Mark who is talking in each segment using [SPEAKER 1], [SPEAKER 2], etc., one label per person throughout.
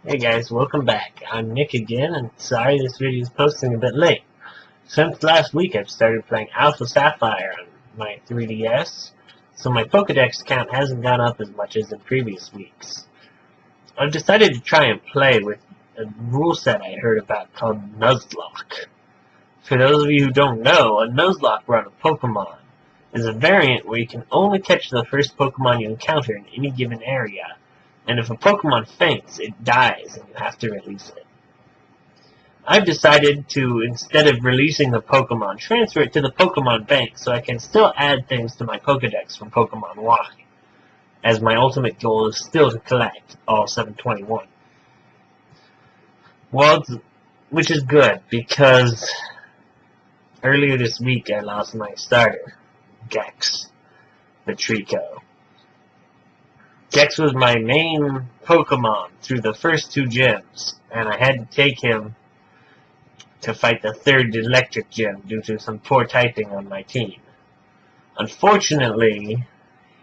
[SPEAKER 1] Hey guys, welcome back. I'm Nick again, and sorry this video is posting a bit late. Since last week I've started playing Alpha Sapphire on my 3DS, so my Pokedex count hasn't gone up as much as in previous weeks. I've decided to try and play with a rule set I heard about called Nuzlocke. For those of you who don't know, a Nuzlocke run of Pokemon is a variant where you can only catch the first Pokemon you encounter in any given area. And if a Pokemon faints, it dies, and you have to release it. I've decided to, instead of releasing the Pokemon, transfer it to the Pokemon Bank so I can still add things to my Pokedex from Pokemon Y, as my ultimate goal is still to collect all 721. Well, which is good, because earlier this week I lost my starter, Gex, the Trico. Gex was my main Pokemon through the first two gyms, and I had to take him to fight the third electric gym due to some poor typing on my team. Unfortunately,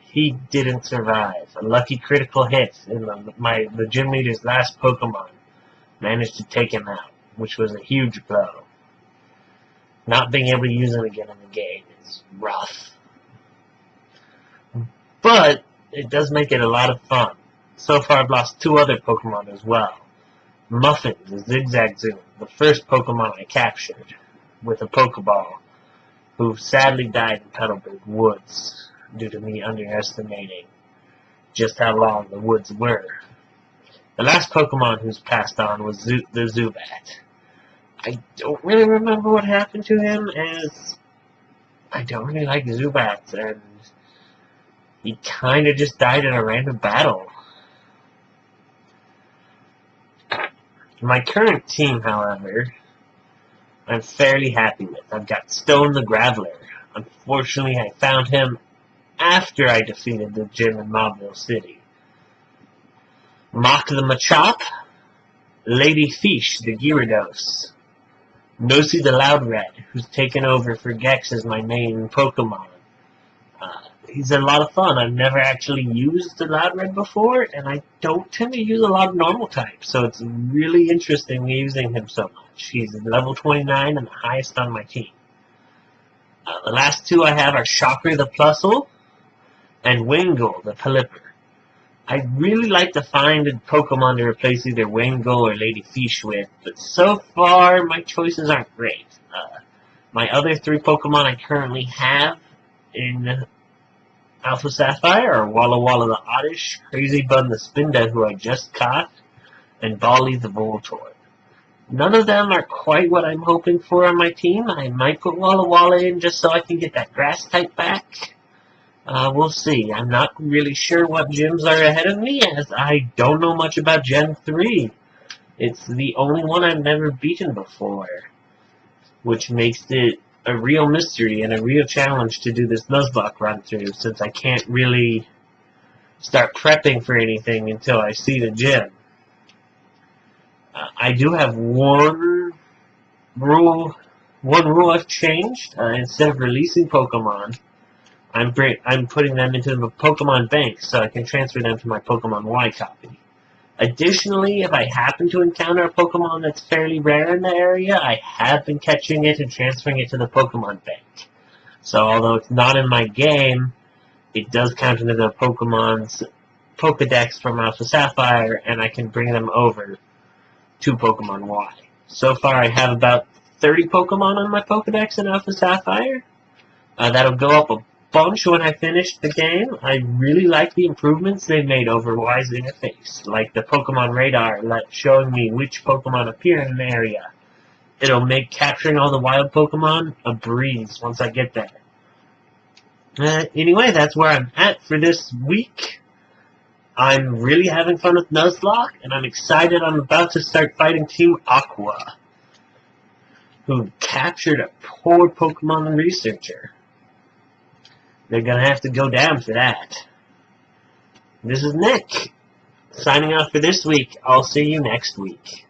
[SPEAKER 1] he didn't survive. A lucky critical hit in the gym leader's last Pokemon managed to take him out, which was a huge blow. Not being able to use him again in the game is rough. But it does make it a lot of fun. So far I've lost two other Pokemon as well. Muffin, the Zigzag Zoom, the first Pokemon I captured with a Pokeball, who sadly died in Petalburg Woods due to me underestimating just how long the woods were. The last Pokemon who's passed on was the Zubat. I don't really remember what happened to him, as I don't really like Zubats, and he kind of just died in a random battle. My current team, however, I'm fairly happy with. I've got Stone the Graveler. Unfortunately, I found him after I defeated the gym in Mobville City. Mock the Machop, Lady Fish the Gyarados, Nosy the Loudred, who's taken over for Gex as my main Pokemon. He's a lot of fun. I've never actually used the Loudred before, and I don't tend to use a lot of normal types, so it's really interesting using him so much. He's level 29 and the highest on my team. The last two I have are Shocker the Plusle and Wingull the Pelipper. I'd really like to find a Pokemon to replace either Wingull or Lady Fish with, but so far my choices aren't great. My other three Pokemon I currently have in Alpha Sapphire are Walla Walla the Oddish, Crazy Bun the Spinda, who I just caught, and Bali the Voltorb. None of them are quite what I'm hoping for on my team. I might put Walla Walla in just so I can get that grass type back. We'll see. I'm not really sure what gyms are ahead of me, as I don't know much about Gen 3. It's the only one I've never beaten before, which makes it a real mystery and a real challenge to do this Nuzlocke run through, since I can't really start prepping for anything until I see the gym. I do have one rule I've changed. Instead of releasing Pokemon, I'm putting them into the Pokemon Bank so I can transfer them to my Pokemon Y copy. Additionally, if I happen to encounter a Pokemon that's fairly rare in the area, I have been catching it and transferring it to the Pokemon Bank. So although it's not in my game, it does count into the Pokemon's Pokedex from Alpha Sapphire, and I can bring them over to Pokemon Y. So far I have about 30 Pokemon on my Pokedex in Alpha Sapphire. That'll go up a bunch when I finish the game. I really like the improvements they made over Y's interface, like the Pokemon radar showing me which Pokemon appear in an area. It'll make capturing all the wild Pokemon a breeze once I get there. Anyway, that's where I'm at for this week. I'm really having fun with Nuzlocke, and I'm excited. I'm about to start fighting Team Aqua, who captured a poor Pokemon researcher. They're going to have to go down for that. This is Nick, signing off for this week. I'll see you next week.